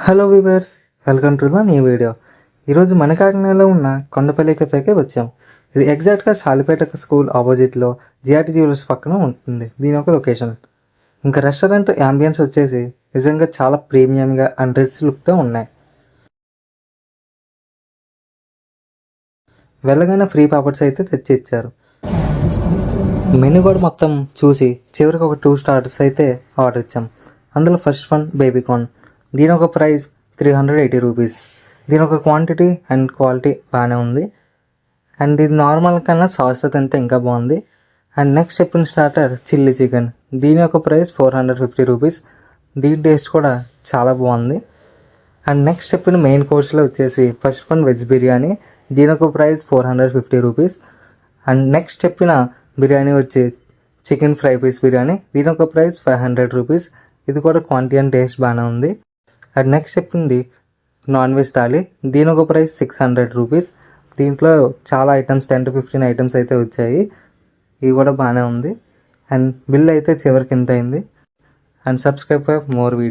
Hello weavers, welcome to the new video. ఈరోజు మన కాకినాడలో ఉన్న కొండపల్లి కెఫేకే వచ్చాం. ఇది ఎగ్జాక్ట్గా సాలిపేట స్కూల్ ఆపోజిట్లో జిఆర్టీ జ్యువెలర్స్ పక్కన ఉంటుంది. దీని ఒక లొకేషన్. ఇంకా రెస్టారెంట్ యాంబియన్స్ వచ్చేసి నిజంగా చాలా ప్రీమియంగా అండ్ రిచ్ లుక్తో ఉన్నాయి. వెళ్ళగానే ఫ్రీ పాపడ్స్ అయితే తెచ్చి ఇచ్చారు. మెనూ కూడా మొత్తం చూసి చివరికి ఒక 2 స్టార్టర్స్ అయితే ఆర్డర్ ఇచ్చాం. అందులో ఫస్ట్ వన్ బేబీకార్న్. దీని ఒక ప్రైస్ 380 రూపీస్. దీని ఒక క్వాంటిటీ అండ్ క్వాలిటీ బాగానే ఉంది. అండ్ ఇది నార్మల్ కన్నా సాస్ అంతా ఇంకా బాగుంది. అండ్ నెక్స్ట్ చెప్పిన స్టార్టర్ చిల్లీ చికెన్. దీని యొక్క ప్రైస్ 450 రూపీస్. దీని టేస్ట్ కూడా చాలా బాగుంది. అండ్ నెక్స్ట్ చెప్పిన మెయిన్ కోర్స్లో వచ్చేసి ఫస్ట్ వన్ వెజ్ బిర్యానీ. దీని ఒక ప్రైస్ 450 రూపీస్. అండ్ నెక్స్ట్ చెప్పిన బిర్యానీ వచ్చి చికెన్ ఫ్రై పీస్ బిర్యానీ. దీని ఒక ప్రైస్ 500 రూపీస్. ఇది కూడా క్వాంటిటీ అండ్ టేస్ట్ బాగానే ఉంది. అండ్ నెక్స్ట్ చెప్పింది నాన్ వెజ్ థాలీ. దీని ఒక ప్రైస్ 600 రూపీస్. దీంట్లో చాలా ఐటమ్స్ 10 to 15 ఐటమ్స్ అయితే వచ్చాయి. ఇవి కూడా బాగానే ఉంది. అండ్ బిల్ అయితే చివరికి ఎంత అయింది. And subscribe for more video.